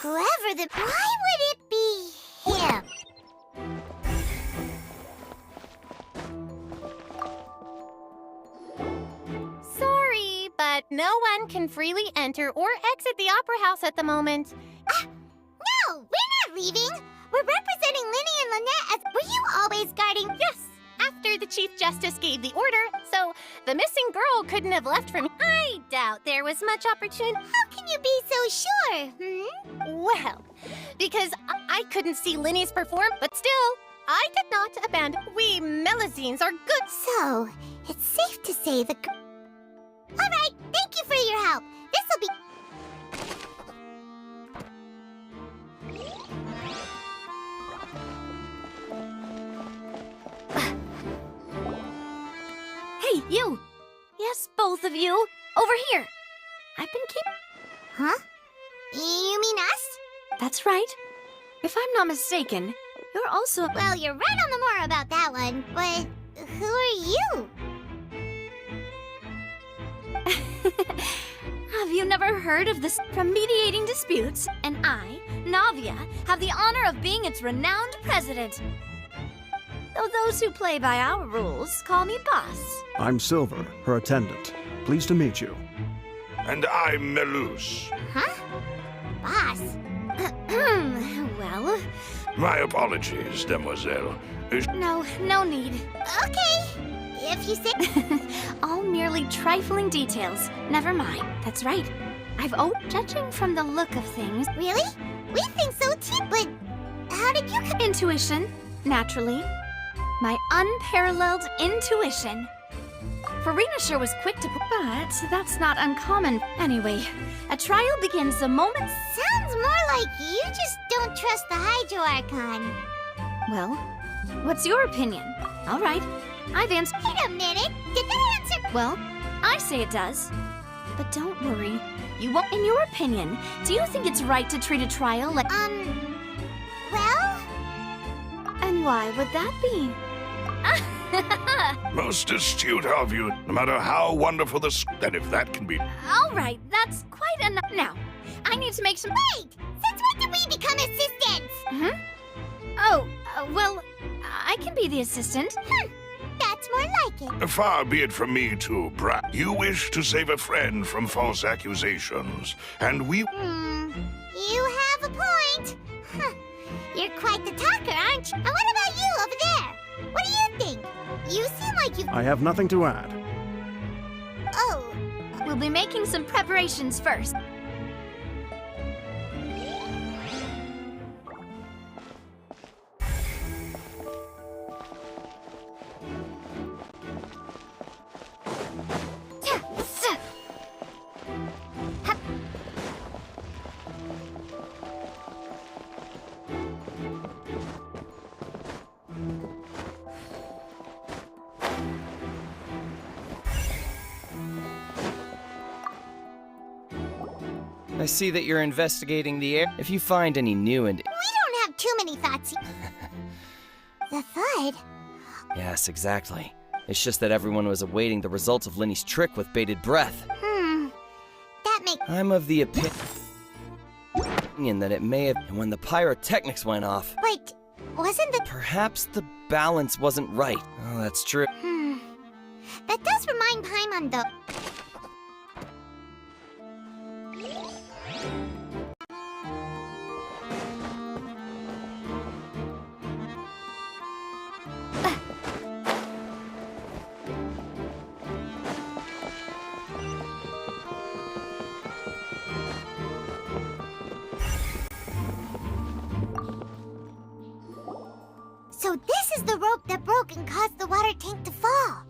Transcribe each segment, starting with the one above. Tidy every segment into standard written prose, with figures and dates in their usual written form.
Whoever the... Why would it be him? Sorry, but no one can freely enter or exit the Opera House at the moment. No, we're not leaving. We're representing Linny and Lynette as... Were you always guarding... Yes, after the Chief Justice gave the order, so the missing girl couldn't have left from... I doubt there was much opportunity. How can you be so sure, Well, because I couldn't see Linny's perform, but still, I did not abandon. We Melazines are good. So, it's safe to say the... All right, thank you for your help. This'll be... Hey, you! Yes, both of you! Over here! I've been Huh? You mean us? That's right. If I'm not mistaken, you're also... Well, you're right on the more about that one, but who are you? Have you never heard of this? From mediating disputes, and I, Navia, have the honor of being its renowned president. Though those who play by our rules call me boss. I'm Silver, her attendant. Pleased to meet you. And I'm Melus. Huh? Boss. Well, My apologies, demoiselle. no need. Okay, if you say... All merely trifling details. Never mind. That's right. Judging from the look of things, Really? We think so too, but how did you come... intuition, naturally. My unparalleled intuition. Farina sure was quick to... But that's not uncommon. Anyway, a trial begins the moment... Sounds more like you just don't trust the Hydro Archon. Well, what's your opinion? All right, I've answered... Wait a minute, did that answer... Well, I say it does. But don't worry, you won't... In your opinion, do you think it's right to treat a trial like... Well... And why would that be? Most astute of you, no matter how wonderful and if that can be... All right, that's quite enough. Now, I need to make some... Wait! Since when did we become assistants? Oh, well, I can be the assistant. That's more like it. Far be it from me to brag. You wish to save a friend from false accusations, and we... You have a point. Huh. You're quite the talker, aren't you? And what about you over there? What do you think? You seem like you've... I have nothing to add. Oh, We'll be making some preparations first. I see that you're investigating the air. If you find any new and... we don't have too many thoughts. The thud? Yes, exactly. It's just that everyone was awaiting the results of Linny's trick with bated breath. That makes... I'm of the opinion that it may have... And when the pyrotechnics went off, But wasn't the... perhaps the balance wasn't right. Oh, that's true. That does remind Paimon, though. So this is the rope that broke and caused the water tank to fall.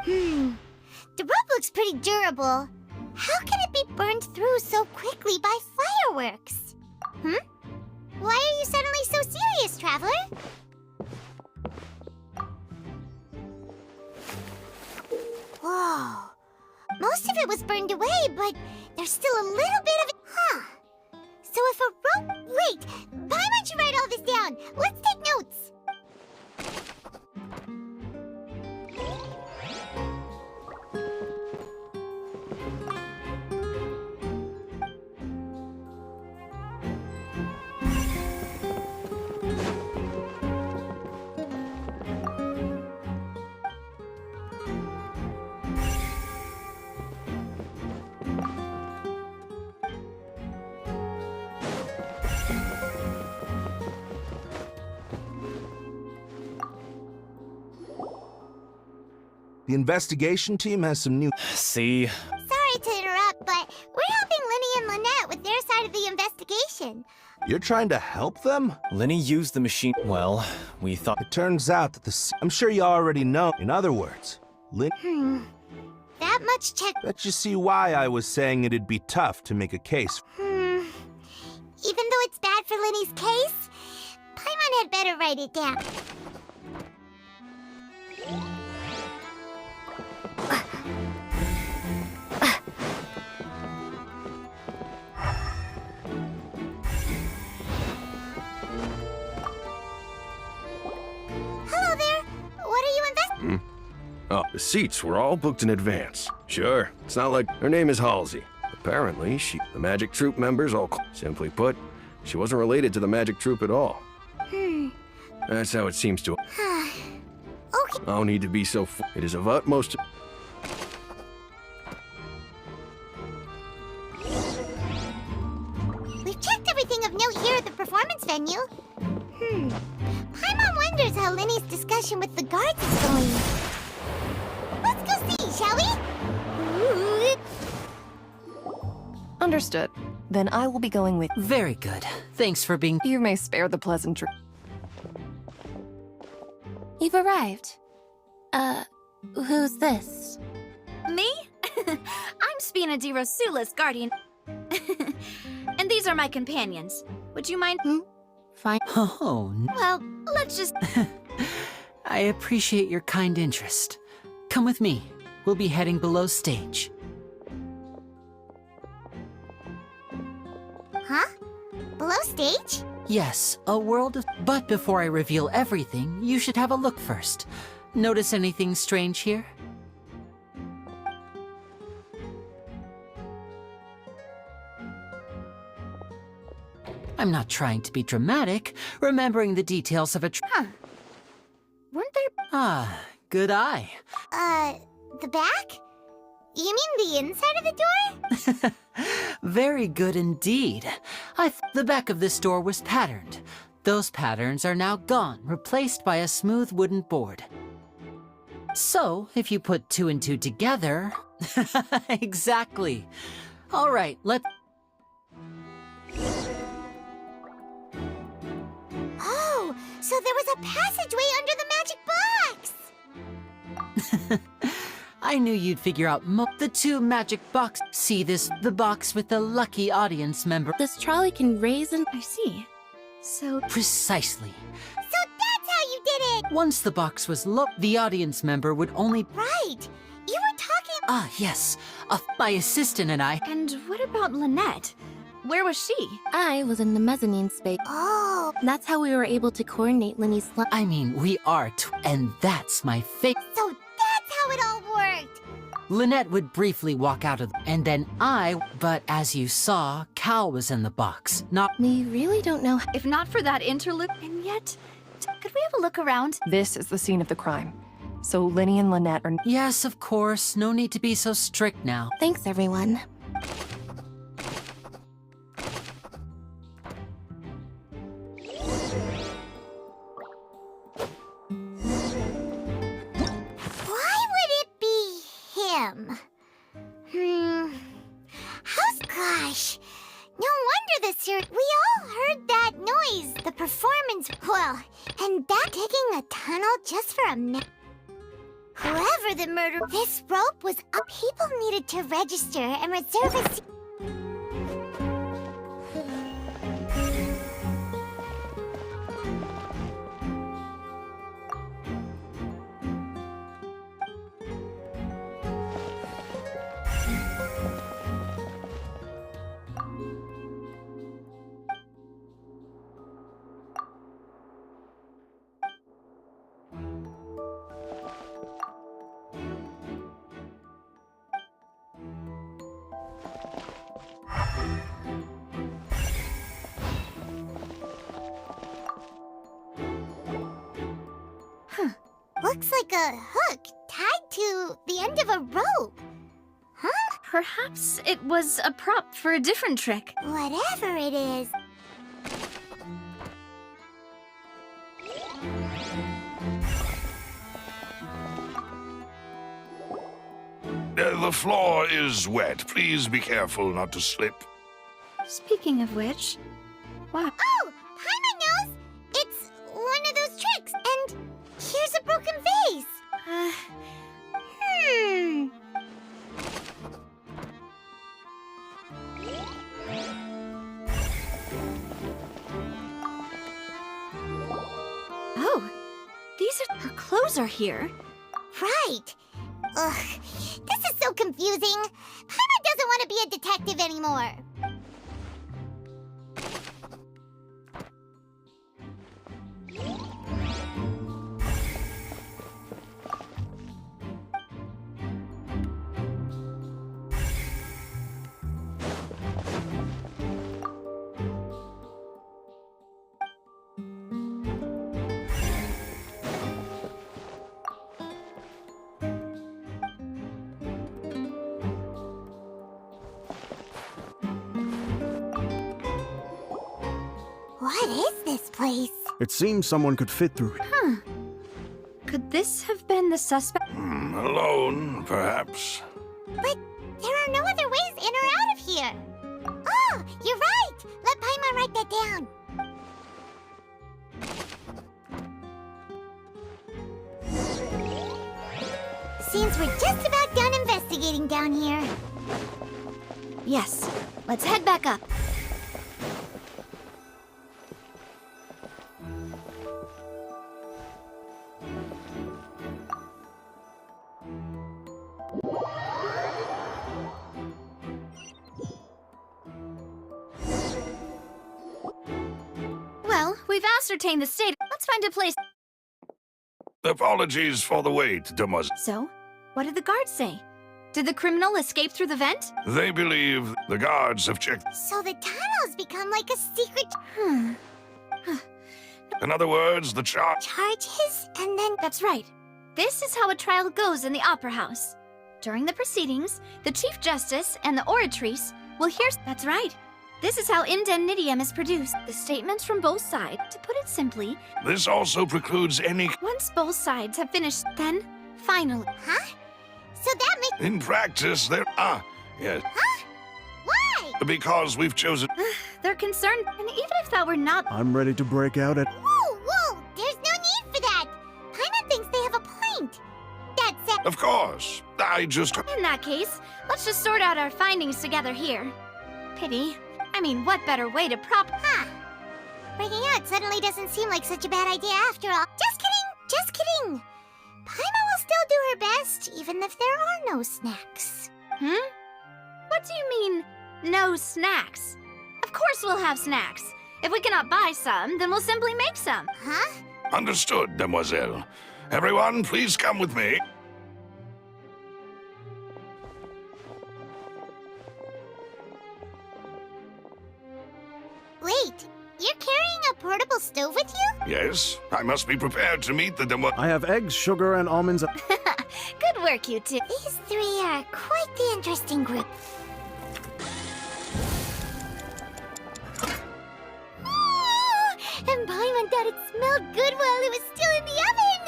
The rope looks pretty durable. How can it be burned through so quickly by fireworks? Why are you suddenly so serious, Traveler? Whoa. Most of it was burned away, but there's still a little bit of it. Huh. So if a rope... Wait! Why don't you write all this down? Let's take notes. The investigation team has some new... See? Sorry to interrupt, but we're helping Linny and Lynette with their side of the investigation. You're trying to help them? Lenny used the machine. Well, we thought. It turns out that I'm sure you already know. In other words, That much check. Bet you see why I was saying it'd be tough to make a case. Even though it's bad for Linny's case, Paimon had better write it down. Hello there. What are you investing? Oh, the seats were all booked in advance. Sure, it's not like her name is Halsey. Apparently, the Magic Troop members all... Simply put, she wasn't related to the Magic Troop at all. That's how it seems to... Okay. No need to be so... It is of utmost... We've checked everything of note here at the performance venue. Paimon wonders how Linny's discussion with the guards is going. Let's go see, shall we? Understood. Then I will be going with... Very good. Thanks for being... You may spare the pleasantry. You've arrived. Who's this? Me? I'm Spina di Rosula's guardian. And these are my companions. Would you mind? Fine. Oh, Well, let's just... I appreciate your kind interest. Come with me. We'll be heading below stage. Huh? Below stage? Yes, a world of... But before I reveal everything, you should have a look first. Notice anything strange here? I'm not trying to be dramatic, remembering the details of a Weren't there... Ah, good eye. The back? You mean the inside of the door? Very good indeed. The back of this door was patterned. Those patterns are now gone, replaced by a smooth wooden board. So, if you put 2 and 2 together... Exactly. All right, Oh, so there was a passageway under the magic box! I knew you'd figure out the 2 magic box. See this? The box with the lucky audience member. This trolley can raise and... I see. So... Precisely. So that's how you did it! Once the box was locked, the audience member would only... Right! You were talking... Ah, yes. My assistant and I... And what about Lynette? Where was she? I was in the mezzanine space. Oh, That's how we were able to coordinate Linny's... I mean, we are and that's my favorite. so that's how it all worked! Lynette would briefly walk out of and then but as you saw, Cal was in the box, not... We really don't know... If not for that interlude... And yet... Could we have a look around? This is the scene of the crime. So Linny and Lynette are... Yes, of course. No need to be so strict now. Thanks, everyone. Why would it be him? Gosh. No wonder the we all heard that noise. The performance, well, and that digging a tunnel just for a minute. Whoever the murderer, this rope was up. People needed to register and reserve a seat. Looks like a hook tied to the end of a rope. Huh? Perhaps it was a prop for a different trick. Whatever it is. The floor is wet. Please be careful not to slip. Speaking of which, what? Oh, Paimon knows! It's one of those tricks, and here's a broken vase. Oh, her clothes are here. Right. Ugh, this is so confusing. Paimon doesn't want to be a detective anymore. What is this place? It seems someone could fit through it. Could this have been the suspect? Alone, perhaps. But there are no other ways in or out of here. Oh, you're right. Let Paimon write that down. Seems we're just about done investigating down here. Yes. Let's head back up. Well, we've ascertained the state. Let's find a place. Apologies for the wait, demoiselle. So, what did the guards say? Did the criminal escape through the vent? They believe the guards have checked. So the tunnel's become like a secret In other words, the charges, and then... That's right. This is how a trial goes in the Opera House. During the proceedings, the Chief Justice and the oratrice will hear... That's right. This is how indemnitium is produced. The statements from both sides. To put it simply, This also precludes any... once both sides have finished, then, finally... Huh? So that makes... In practice, there... yes. Huh? Why? Because we've chosen... They're concerned, and even if that were not... I'm ready to break out at... Whoa! There's no need for that! Paimon thinks they have a point. That's it. Of course. I just... In that case, let's just sort out our findings together here. Pity. I mean, what better way to Huh. Breaking out suddenly doesn't seem like such a bad idea after all. Just kidding! Paimon will still do her best, even if there are no snacks. What do you mean, no snacks? Of course we'll have snacks. If we cannot buy some, then we'll simply make some. Huh? Understood, demoiselle. Everyone, please come with me. Wait, you're carrying a portable stove with you? Yes, I must be prepared to meet the I have eggs, sugar, and almonds. Good work, you two. These three are quite the interesting group. And Paimon thought it smelled good while it was still in the oven!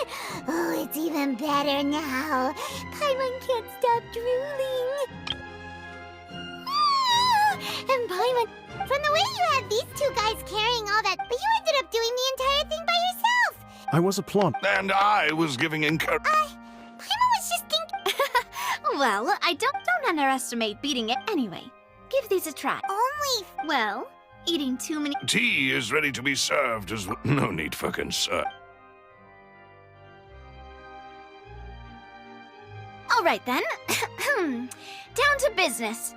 Oh, it's even better now. Paimon can't stop drooling. And Paimon, from the way you had these two guys carrying all that, but you ended up doing the entire thing by yourself! I was a plump. And I was giving Paimon was just thinking... Well, I don't underestimate beating it anyway. Give these a try. Only... Well, eating too many... Tea is ready to be served as well. No need for concern. All right, then. Down to business.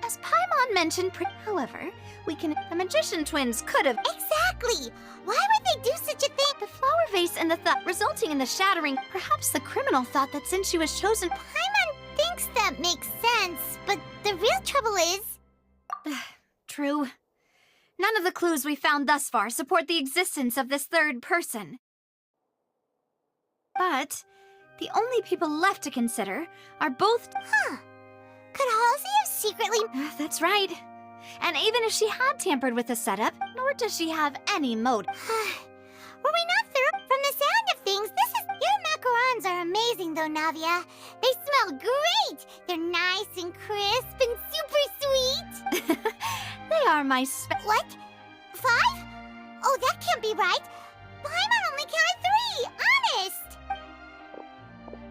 As Paimon mentioned, however, the magician twins could have... Exactly! Why would they do such a thing? The flower vase and the thought resulting in the shattering. Perhaps the criminal thought that since she was chosen... Paimon thinks that makes sense, but the real trouble is... True. None of the clues we found thus far support the existence of this third person. But the only people left to consider are both... Could Halsey have secretly... That's right. And even if she had tampered with the setup, nor does she have any motive. Were we not through? From the sound of things, Your macarons are amazing though, Navia. They smell great! They're nice and crisp and super sweet! They are my What? 5? Oh, that can't be right! Paimon only counted 3! Honest!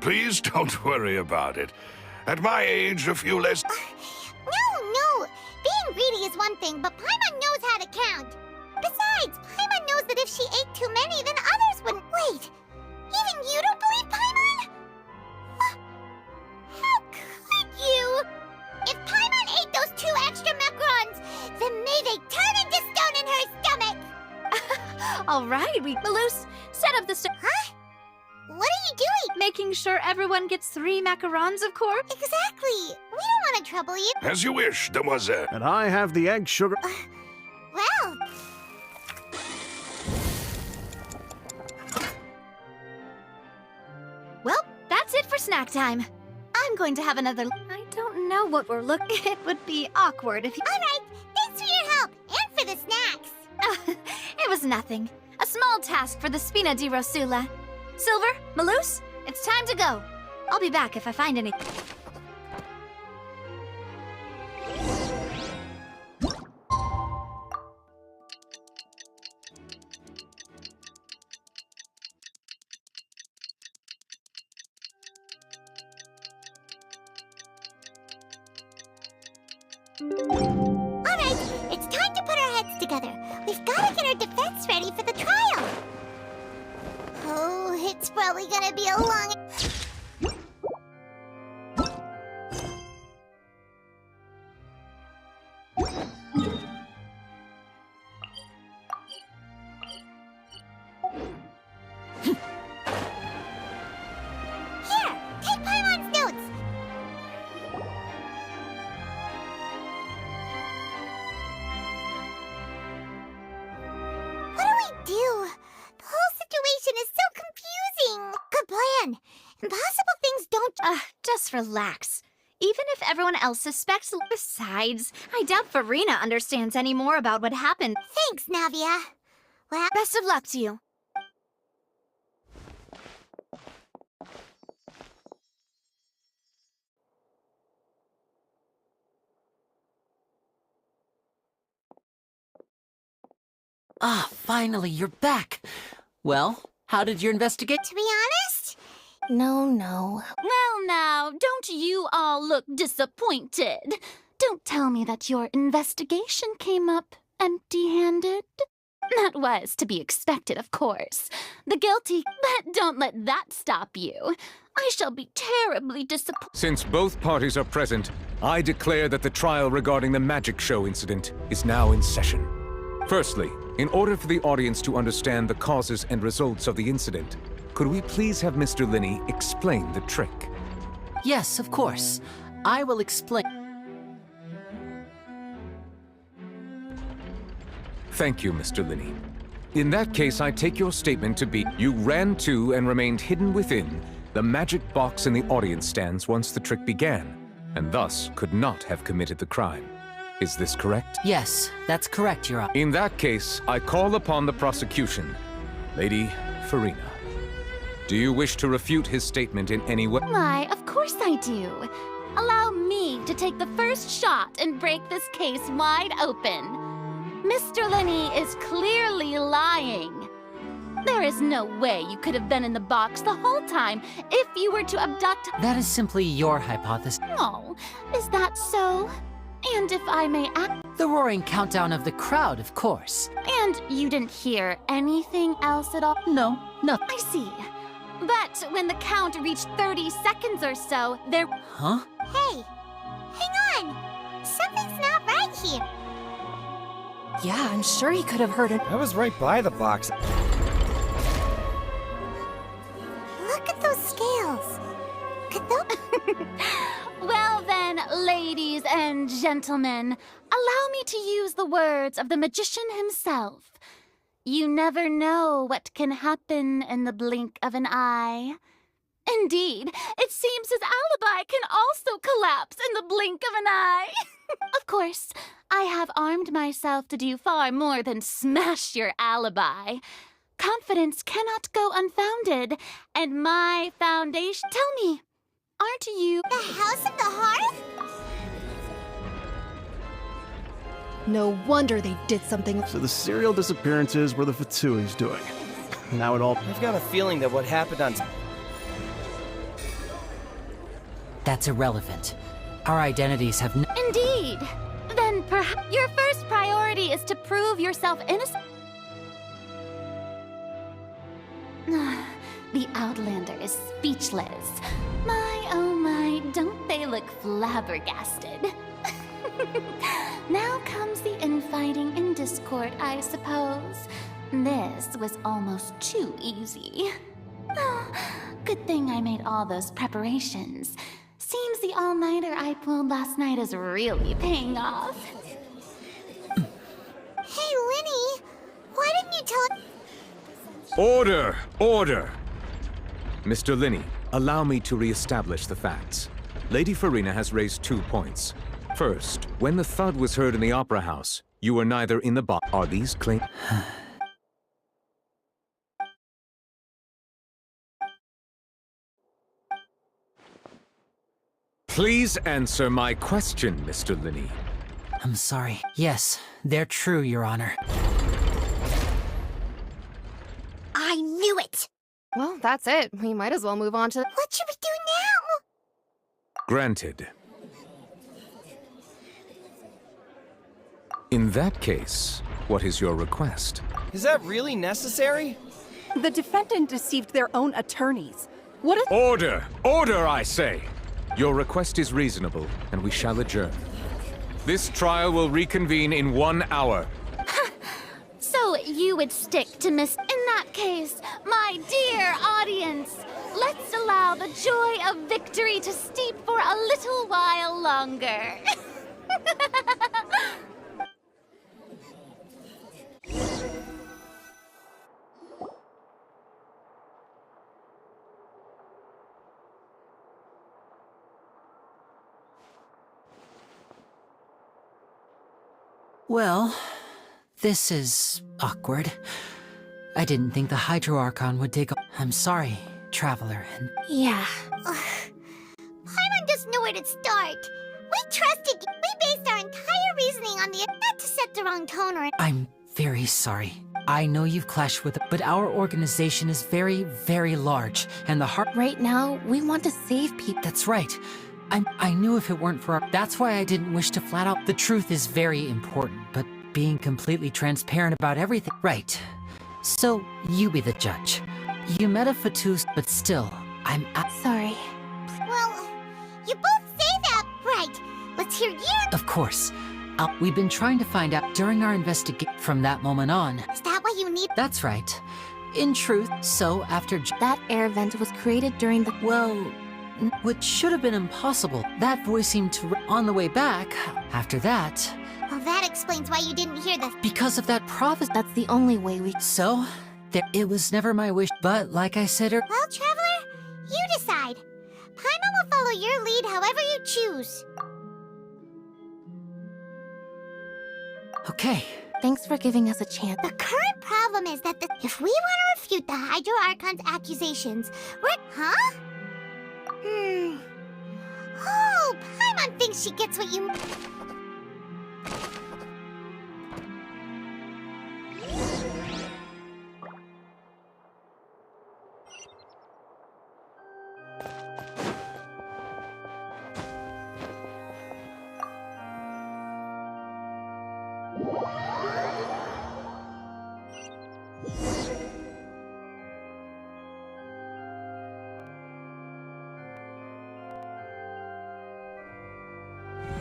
Please don't worry about it. At my age, a few less... No! Being greedy is one thing, but Paimon knows how to count. Besides, Paimon knows that if she ate too many, then others wouldn't... Wait! Even you don't believe Paimon? How could you? If Paimon ate those 2 extra macarons, then may they turn into stone in her stomach! All right, Malus, set up the Huh? What are you doing? Making sure everyone gets 3 macarons, of course. Exactly! We don't want to trouble you. As you wish, demoiselle. And I have the egg sugar. Well... Well, that's it for snack time. I'm going to have another... I don't know what we're looking... It would be awkward if you... Alright, thanks for your help, and for the snacks. It was nothing. A small task for the Spina di Rosula. Silver, Malus, it's time to go. I'll be back if I find any... Alright, it's time to put our heads together. We've got to get our defense ready for the trial. Oh, it's probably gonna be a long... Here, take Paimon's notes. What do we do? The whole situation is so confusing. Good plan. Impossible things don't... Just relax. Even if everyone else suspects... Besides, I doubt Farina understands any more about what happened. Thanks, Navia. Well, Best of luck to you. Ah, finally, you're back. Well, how did your investigate? to be honest, No. Well now, don't you all look disappointed? Don't tell me that your investigation came up empty-handed. That was to be expected, of course. The guilty, but don't let that stop you. I shall be terribly disappointed. Since both parties are present, I declare that the trial regarding the magic show incident is now in session. Firstly, in order for the audience to understand the causes and results of the incident, could we please have Mr. Linney explain the trick? Yes, of course. I will explain. Thank you, Mr. Linney. In that case, I take your statement to be you ran to and remained hidden within the magic box in the audience stands once the trick began, and thus could not have committed the crime. Is this correct? Yes, that's correct, Your Honor. In that case, I call upon the prosecution. Lady Farina, do you wish to refute his statement in any way? Why, of course I do. Allow me to take the first shot and break this case wide open. Mr. Linney is clearly lying. There is no way you could have been in the box the whole time if you were to abduct... That is simply your hypothesis. Oh, is that so? And if I may ask... The roaring countdown of the crowd, of course. And you didn't hear anything else at all? No, nothing. I see. But when the count reached 30 seconds or so, there... Huh? hey, hang on. Something's not right here. Yeah, I'm sure he could have heard it. I was right by the box. Look at those scales. Could those... Well then, ladies and gentlemen, allow me to use the words of the magician himself. You never know what can happen in the blink of an eye. Indeed, it seems his alibi can also collapse in the blink of an eye. Of course, I have armed myself to do far more than smash your alibi. Confidence cannot go unfounded, and my foundation... Tell me, Aren't you? The House of the Hearth? No wonder they did something. So the serial disappearances were the Fatsui's doing. Now it all... I've got a feeling that what happened on... That's irrelevant. Our identities have Indeed. Then perhaps your first priority is to prove yourself innocent. The Outlander is speechless. My, oh my, don't they look flabbergasted? Now comes the infighting and discord, I suppose. This was almost too easy. Oh, good thing I made all those preparations. Seems the all-nighter I pulled last night is really paying off. Hey, Linny, why didn't you tell... Order! Order! Mr. Linney, allow me to re-establish the facts. Lady Farina has raised 2 points. First, when the thud was heard in the Opera House, you were neither in the box. Are these claims? Please answer my question, Mr. Linney. I'm sorry. Yes, they're true, Your Honor. I knew it! Well, that's it. We might as well move on to... What should we do now? Granted. In that case, what is your request? Is that really necessary? The defendant deceived their own attorneys. What is... Order! Order, I say! Your request is reasonable, and we shall adjourn. This trial will reconvene in 1 hour. So you would stick to Miss... In that case, my dear audience, let's allow the joy of victory to steep for a little while longer. Well, this is awkward. I didn't think the Hydro Archon would take... I'm sorry, Traveler, and... Yeah. Paimon doesn't know where to start. We trusted you. We based our entire reasoning on the... Not to set the wrong tone or... I'm very sorry. I know you've clashed with... But our organization is very, very large, and the heart... Right now, we want to save people. That's right. I knew if it weren't for our... That's why I didn't wish to flat out... The truth is very important, but being completely transparent about everything... Right. So, you be the judge. You met a Fatus, but still, I'm... Sorry. Well, you both say that, right? Let's hear you... Of course. We've been trying to find out during our investigation from that moment on. Is that why you need... That's right. In truth, so after... That air vent was created during the... Well... Which should have been impossible. That voice seemed to... On the way back, after that... Well, that explains why you didn't hear the... Because of that prophecy... That's the only way we... So, it was never my wish, but like I said... Well, Traveler, you decide. Paimon will follow your lead however you choose. Okay. Thanks for giving us a chance. The current problem is that if we want to refute the Hydro Archon's accusations, we're... Huh? Oh, Paimon thinks she gets what you...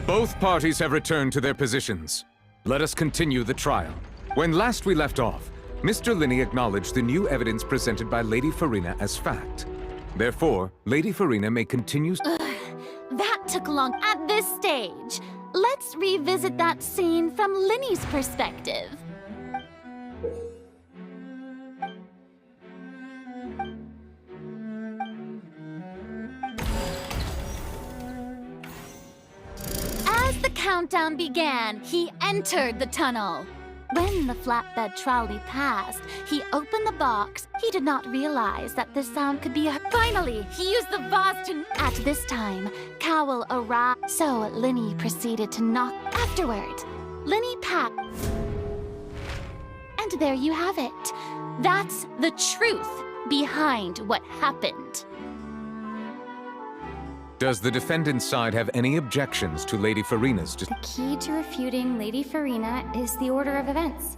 Both parties have returned to their positions. Let us continue the trial. When last we left off, Mr. Linney acknowledged the new evidence presented by Lady Farina as fact. Therefore, Lady Farina may continue... That took long. At this stage, let's revisit that scene from Linney's perspective. As the countdown began, he entered the tunnel. When the flatbed trolley passed, he opened the box. He did not realize that this sound could be Finally, he used the vase to... At this time, Cowell arrived, so Linny proceeded to knock. Afterward, Linny packed. And there you have it. That's the truth behind what happened. Does the defendant's side have any objections to Lady Farina's... The key to refuting Lady Farina is the order of events.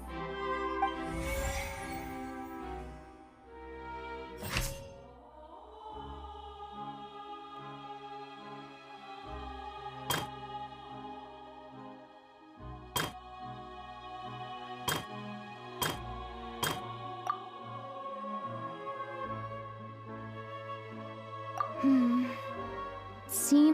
See?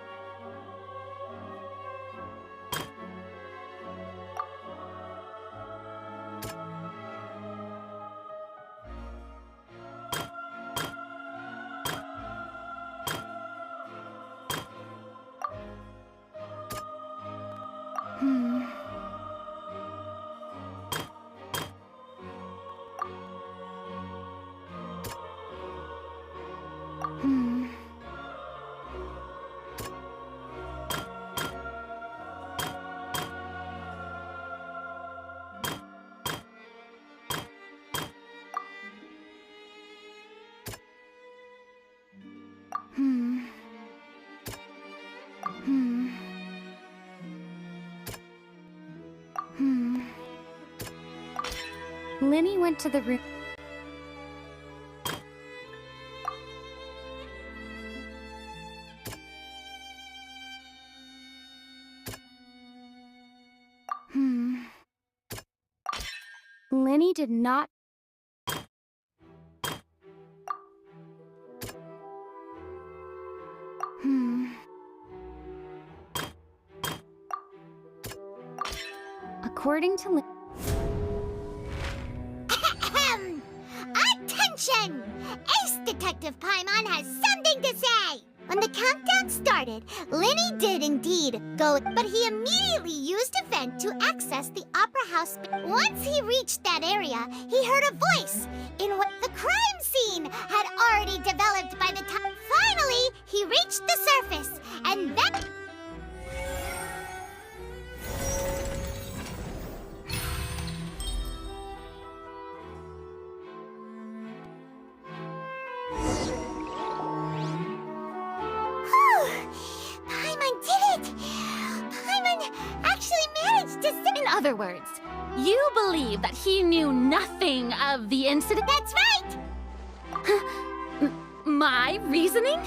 Linny went to the room. Linny did not. According to Attention! Ace Detective Paimon has something to say! When the countdown started, Linny did indeed go, but he immediately used a vent to access the Opera House. Once he reached that area, he heard a voice in what the crime scene had already developed by the time. Finally, he reached the surface, and then... Paimon did it! Paimon actually managed to say... In other words, you believe that he knew nothing of the incident? That's right! My reasoning?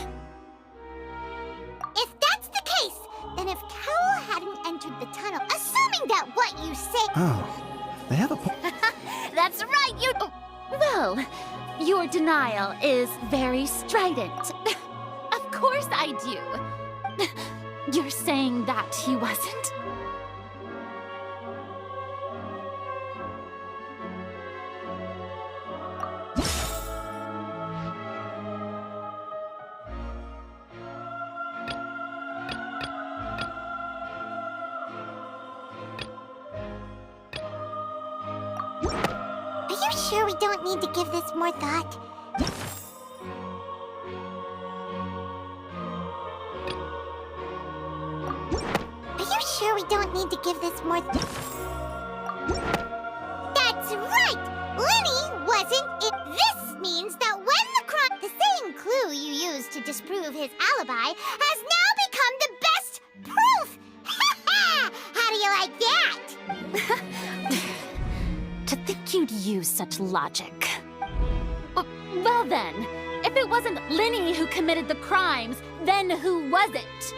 If that's the case, then if Cowell hadn't entered the tunnel, assuming that what you say... Oh, they have a point. That's right, you... Oh, well, your denial is very strident. Of course I do. You're saying that he wasn't? Are you sure we don't need to give this more thought? Sure we don't need to give this more... That's right! Linny wasn't it. This means that when the crime... The same clue you used to disprove his alibi has now become the best proof! Ha ha! How do you like that? To think you'd use such logic. Well then, if it wasn't Linny who committed the crimes, then who was it?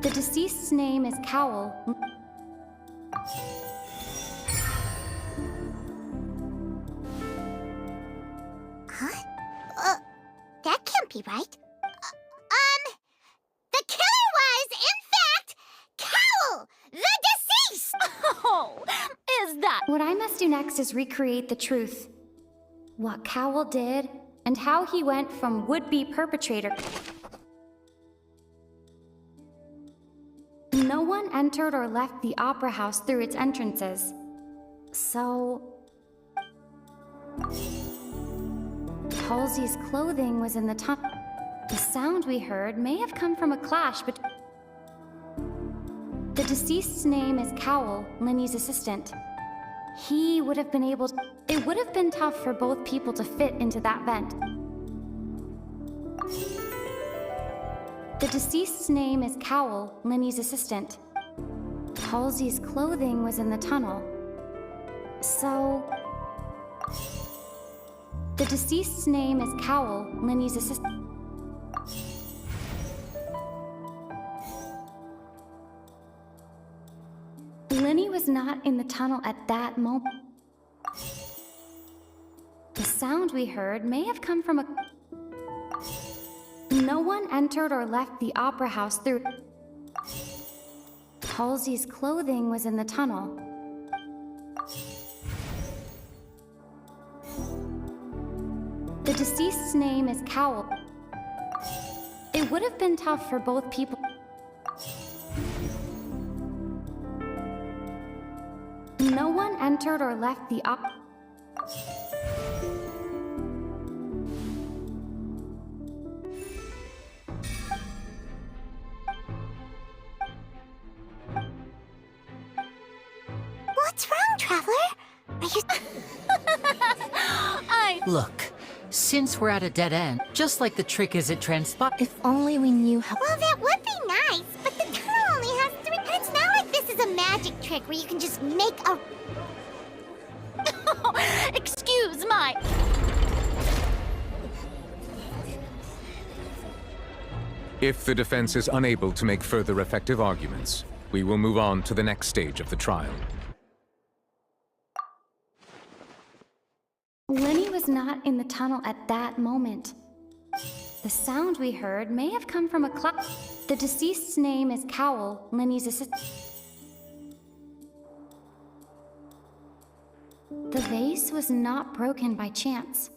The deceased's name is Cowell. happy, right? The killer was, in fact, Cowl, the deceased! Oh, is that... What I must do next is recreate the truth. What Cowl did, and how he went from would-be perpetrator... No one entered or left the opera house through its entrances. So... Halsey's clothing was in the tunnel. The sound we heard may have come from a clash between... The deceased's name is Cowl, Linny's assistant. He would have been able to... It would have been tough for both people to fit into that vent. The deceased's name is Cowl, Linny's assistant. Halsey's clothing was in the tunnel. So... The deceased's name is Cowl, Linny's assistant. Linny was not in the tunnel at that moment. The sound we heard may have come from a... No one entered or left the opera house through... Halsey's clothing was in the tunnel. The deceased's name is Cowl. It would have been tough for both people. No one entered or left the What's wrong, Traveler? Are you... Look, since we're at a dead end, just like the trick as it transpires... If only we knew how... Well, that would be nice, but the tunnel only has 3... And it's not like this is a magic trick where you can just make a... Excuse my... If the defense is unable to make further effective arguments, we will move on to the next stage of the trial. Linny was not in the tunnel at that moment. The sound we heard may have come from a The deceased's name is Cowl, Linny's assistant. The vase was not broken by chance.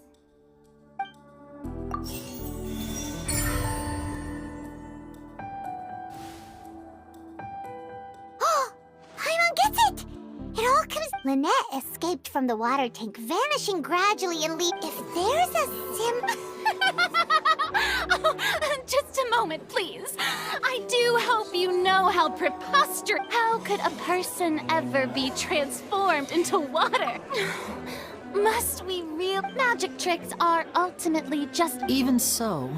Paimon gets it! It all comes... Lynette escaped from the water tank, vanishing gradually and leave... If there's a Just a moment, please. I do hope you know how preposterous... How could a person ever be transformed into water? Must we real... Magic tricks are ultimately just... Even so,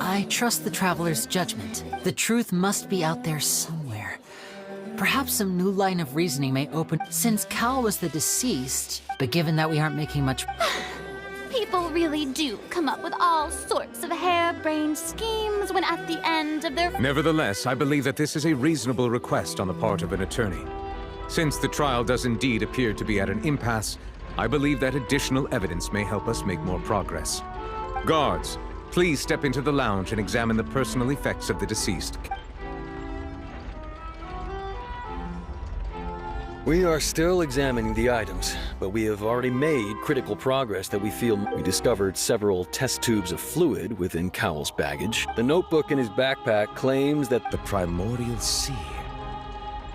I trust the Traveler's judgment. The truth must be out there somewhere. Perhaps some new line of reasoning may open... Since Cal was the deceased, but given that we aren't making much... People really do come up with all sorts of harebrained schemes when at the end of their... Nevertheless, I believe that this is a reasonable request on the part of an attorney. Since the trial does indeed appear to be at an impasse, I believe that additional evidence may help us make more progress. Guards, please step into the lounge and examine the personal effects of the deceased. We are still examining the items, but we have already made critical progress that we feel. We discovered several test tubes of fluid within Cowell's baggage. The notebook in his backpack claims that the primordial sea.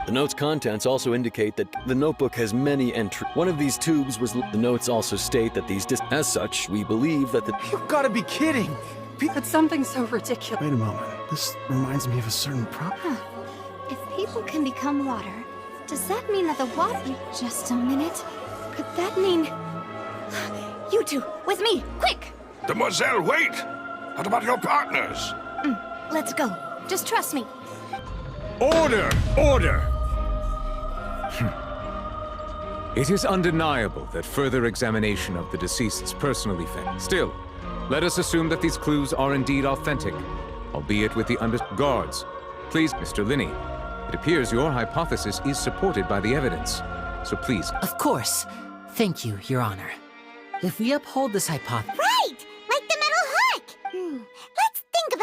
The note's contents also indicate that the notebook has many entries. One of these tubes was... The notes also state that these... As such, we believe that the... You've got to be kidding! It's something so ridiculous. Wait a moment. This reminds me of a certain problem. If people can become water, does that mean that the water... Just a minute. Could that mean... You two, with me, quick! Demoiselle, wait! What about your partners? Let's go. Just trust me. Order! Order! It is undeniable that further examination of the deceased's personal effects. Still, let us assume that these clues are indeed authentic, albeit with the Guards, please, Mr. Linney. It appears your hypothesis is supported by the evidence, so please... Of course. Thank you, Your Honor. If we uphold this hypothesis... Right! Like the metal hook!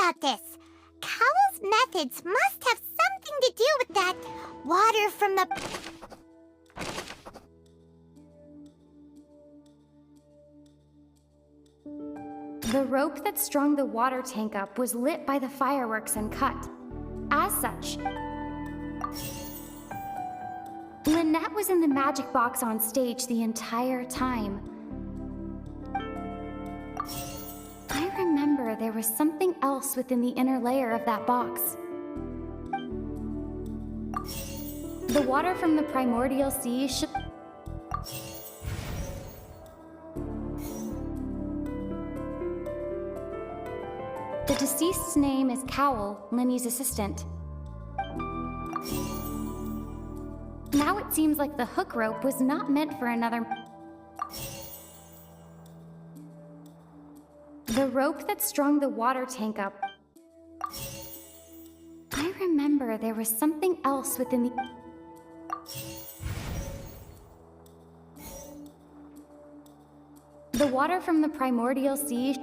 about this. Cowell's methods must have something to do with that water from the... The rope that strung the water tank up was lit by the fireworks and cut. As such, Lynette was in the magic box on stage the entire time. I remember there was something else within the inner layer of that box. The water from the primordial sea should... The deceased's name is Cowell, Linny's assistant. Now it seems like the hook rope was not meant for another... The rope that strung the water tank up... I remember there was something else within the... The water from the primordial sea...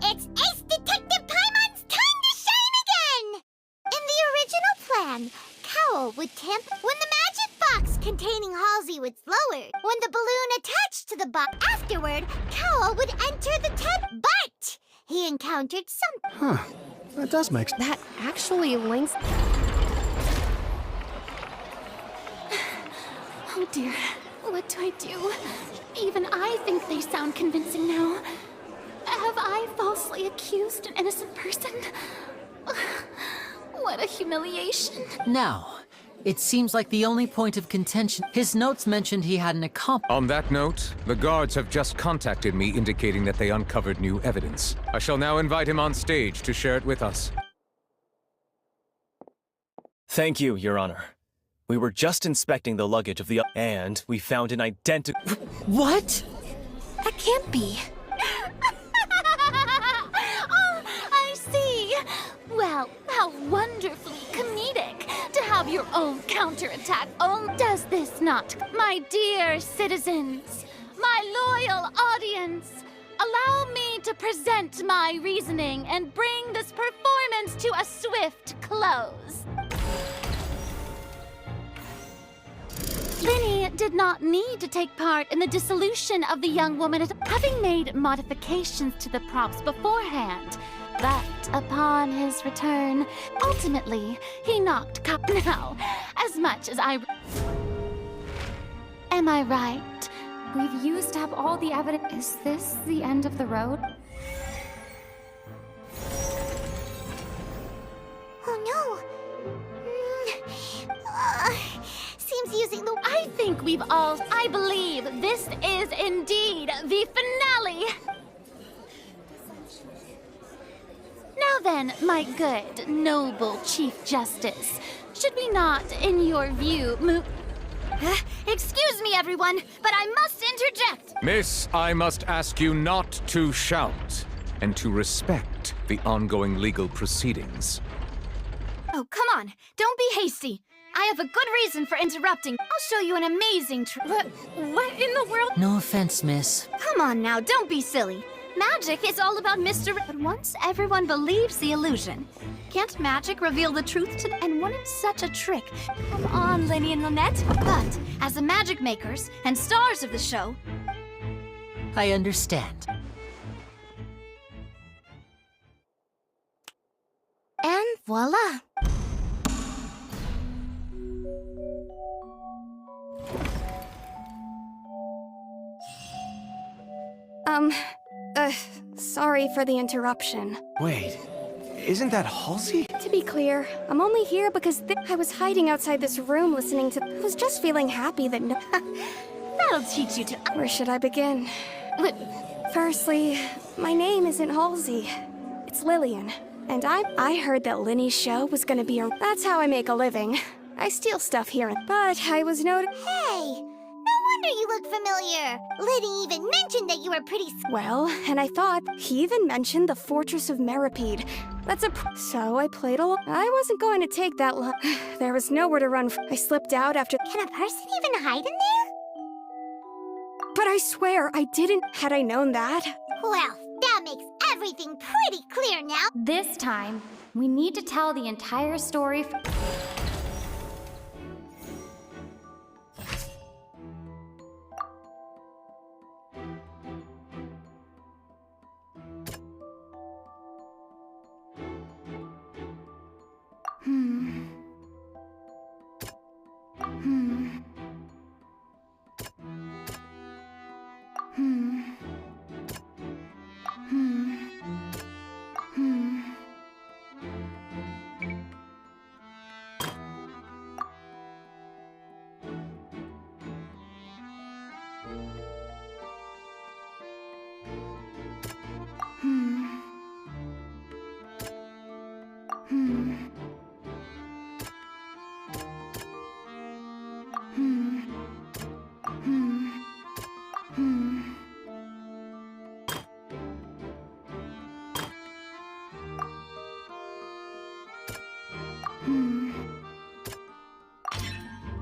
It's Ace Detective Paimon's time to shine again! In the original plan, Cowell would tamp when the magic box containing Halsey was lowered. When the balloon attached to the box afterward, Cowell would enter the tent, but he encountered something. Huh. That does make sense. That actually links... Oh dear, what do I do? Even I think they sound convincing now. Have I falsely accused an innocent person? What a humiliation. Now, it seems like the only point of contention... His notes mentioned he had an accomplice. On that note, the guards have just contacted me indicating that they uncovered new evidence. I shall now invite him on stage to share it with us. Thank you, Your Honor. We were just inspecting the luggage of the... and we found an identical... What? That can't be. Oh, I see. Well, how wonderfully comedic to have your own counterattack. Oh, does this not, my dear citizens, my loyal audience, allow me to present my reasoning and bring this performance to a swift close. Linny did not need to take part in the dissolution of the young woman, having made modifications to the props beforehand. But upon his return, ultimately, he knocked now, as much as I... Am I right? We've used up all the evidence. Is this the end of the road? Oh no! Seems using the... I think we've all... I believe this is indeed the finale! Now then, my good, noble Chief Justice, should we not, in your view, move... Excuse me, everyone, but I must interject! Miss, I must ask you not to shout and to respect the ongoing legal proceedings. Oh, come on, don't be hasty. I have a good reason for interrupting. I'll show you an amazing What in the world? No offense, miss. Come on now, don't be silly. Magic is all about mystery. But once everyone believes the illusion, can't magic reveal the truth to... And wouldn't such a trick... Come on, Linny and Lynette. But as the magic makers and stars of the show... I understand. And voila. Sorry for the interruption. Wait, isn't that Halsey? To be clear, I'm only here because I was hiding outside this room listening to... I was just feeling happy that no... That'll teach you to... Where should I begin? Firstly, my name isn't Halsey. It's Lillian. And I heard that Linny's show was gonna be a... That's how I make a living. I steal stuff here and... But I was noted... Hey! No wonder you look familiar. Liddy even mentioned that you were pretty... Well, and I thought he even mentioned the Fortress of Meripede. So I played along. I wasn't going to take that long. There was nowhere to run. I slipped out after... Can a person even hide in there? But I swear, I didn't. Had I known that... Well, that makes everything pretty clear now. This time, we need to tell the entire story.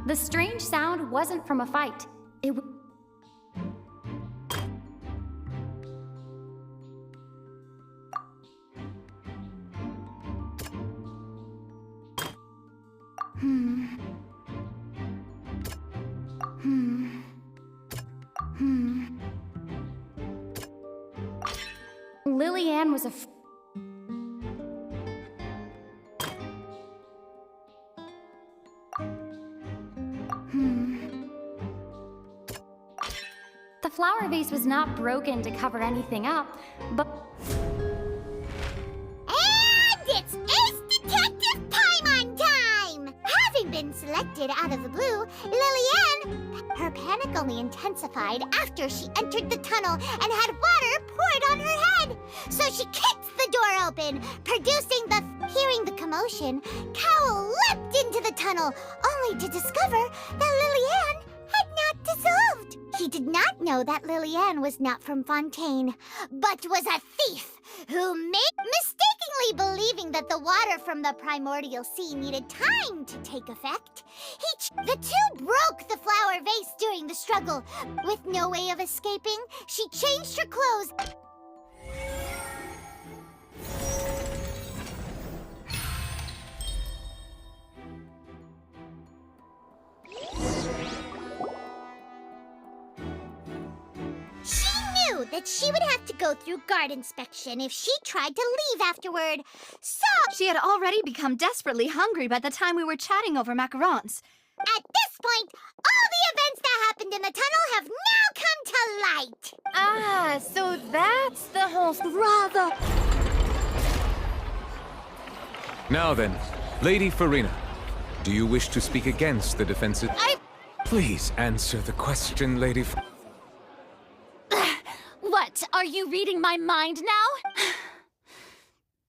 The strange sound wasn't from a fight. It Lillian was a The flower vase was not broken to cover anything up, but... And it's Ace Detective Paimon time! Having been selected out of the blue, Lillian, her panic only intensified after she entered the tunnel and had water poured on her head. So she kicks the door open, producing the... Hearing the commotion, Cowl leapt into the tunnel, only to discover that Lillian had not dissolved. He did not know that Lillian was not from Fontaine, but was a thief who mistakenly believing that the water from the primordial sea needed time to take effect. The two broke the flower vase during the struggle. With no way of escaping, she changed her clothes. That she would have to go through guard inspection if she tried to leave afterward. So she had already become desperately hungry by the time we were chatting over macarons. At this point, all the events that happened in the tunnel have now come to light. Ah, so that's the whole rather. Now then, Lady Farina, do you wish to speak against the defensive? Please answer the question, Lady What? Are you reading my mind now?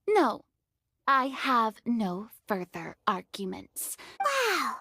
No, I have no further arguments. Wow,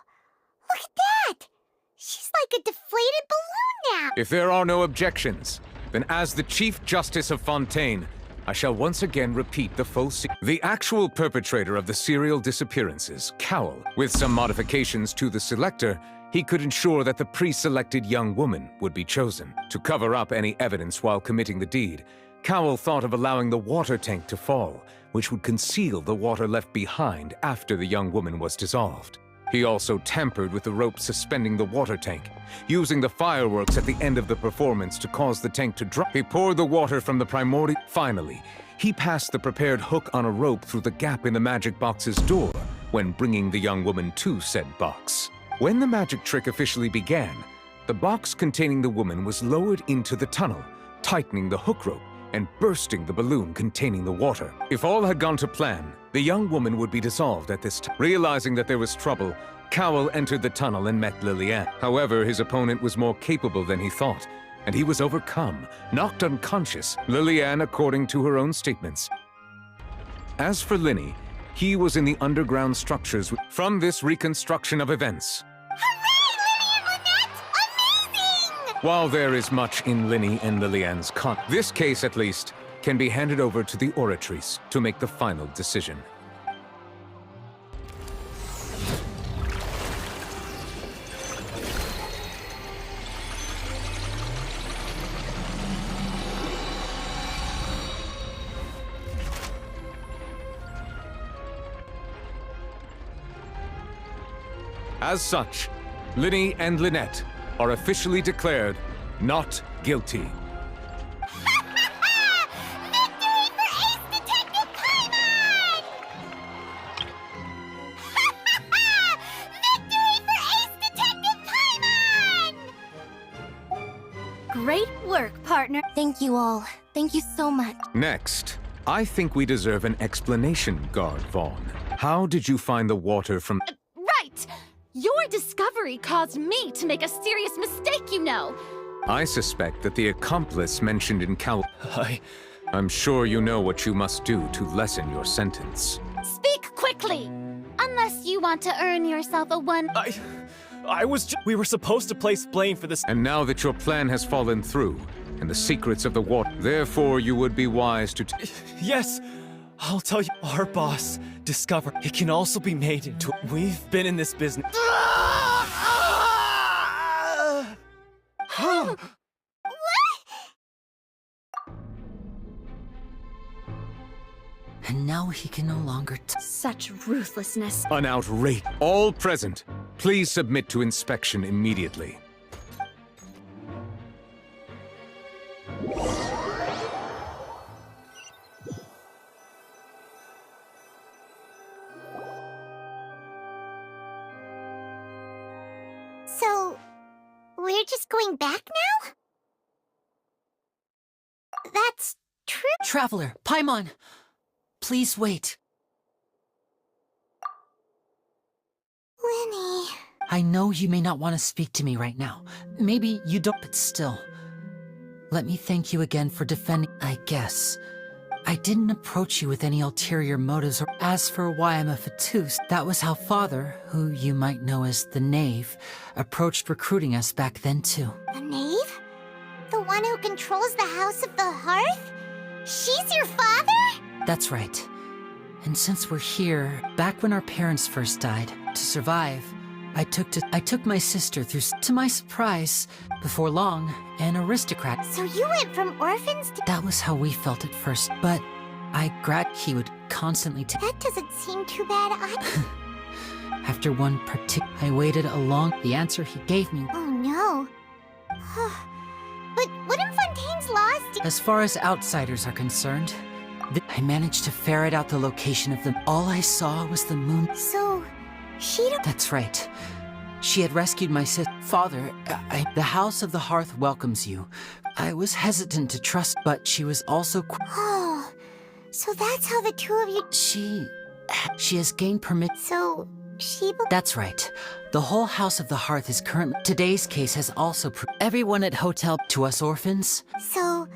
look at that! She's like a deflated balloon now! If there are no objections, then as the Chief Justice of Fontaine, I shall once again repeat the full The actual perpetrator of the serial disappearances, Cowl, with some modifications to the selector, he could ensure that the pre-selected young woman would be chosen. To cover up any evidence while committing the deed, Cowl thought of allowing the water tank to fall, which would conceal the water left behind after the young woman was dissolved. He also tampered with the rope suspending the water tank, using the fireworks at the end of the performance to cause the tank to drop. He poured the water from the primordial. Finally, he passed the prepared hook on a rope through the gap in the magic box's door when bringing the young woman to said box. When the magic trick officially began, the box containing the woman was lowered into the tunnel, tightening the hook rope and bursting the balloon containing the water. If all had gone to plan, the young woman would be dissolved at this time. Realizing that there was trouble, Cowl entered the tunnel and met Lillian. However, his opponent was more capable than he thought, and he was overcome, knocked unconscious, Lillian according to her own statements. As for Linny, he was in the underground structures. From this reconstruction of events, Hooray, Linny and Lynette! While there is much in Linny and Lilian's this case, at least, can be handed over to the oratories to make the final decision. As such, Linny and Lynette are officially declared not guilty. Victory for Ace Detective Paimon! Victory for Ace Detective Paimon! Great work, partner. Thank you all. Thank you so much. Next, I think we deserve an explanation, Guard Vaughn. How did you find the water from— Right! Your discovery caused me to make a serious mistake, you know. I suspect that the accomplice mentioned in I'm sure you know what you must do to lessen your sentence. Speak quickly! Unless you want to earn yourself a one— We were supposed to place blame for this. And now that your plan has fallen through, and the secrets of the water, therefore you would be wise to Yes! I'll tell you, our boss discovered it can also be made into— We've been in this business. And now he can no longer Such ruthlessness. An outrage. All present, please submit to inspection immediately. So, we're just going back now? That's true. Traveler, Paimon, please wait. Linny. I know you may not want to speak to me right now. Maybe you don't, but still. Let me thank you again for defending— I guess. I didn't approach you with any ulterior motives, or as for why I'm a Fatous, that was how Father, who you might know as the Knave, approached recruiting us back then too. The Knave? The one who controls the House of the Hearth? She's your father? That's right. And since we're here, back when our parents first died, to survive, I took my sister through— to my surprise, before long, an aristocrat. So you went from orphans to— That was how we felt at first, but he would constantly That doesn't seem too bad. After one I waited the answer he gave me. Oh no. But wouldn't Fontaine's laws— As far as outsiders are concerned, I managed to ferret out the location of them. All I saw was the moon. So, she don't— That's right. She had rescued my father. The House of the Hearth welcomes you. I was hesitant to trust, but she was also— Oh, so that's how the two of you— She has gained permit— So, That's right. The whole House of the Hearth is currently— Today's case has also everyone at hotel to us orphans. So,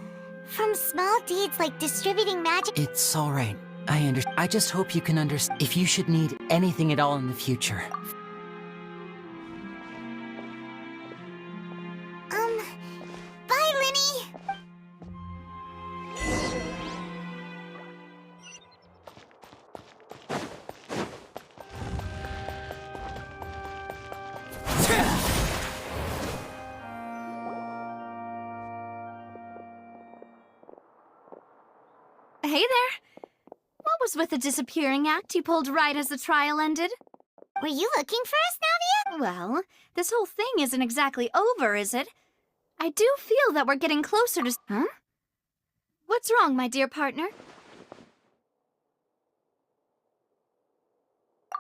from small deeds like distributing magic— It's all right. I understand. I just hope you can understand if you should need anything at all in the future. Bye, Linny! Hey there. What was with the disappearing act you pulled right as the trial ended? Were you looking for us, Navia? Well, this whole thing isn't exactly over, is it? I do feel that we're getting closer to— Huh? What's wrong, my dear partner?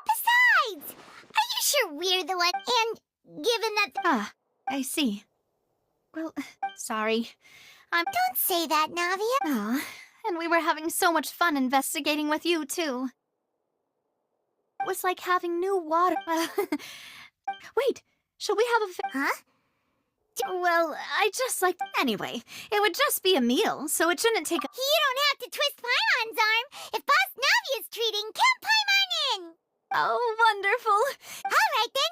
Besides, are you sure we're the one? And given that— Ah, I see. Well, sorry. Don't say that, Navia. Oh, and we were having so much fun investigating with you, too. It was like having new water. Wait, shall we have a— Huh? Well, I just like— Anyway, it would just be a meal, so it shouldn't take— You don't have to twist Paimon's arm. If Boss Navia's treating, count Paimon in. Oh, wonderful. All right, then.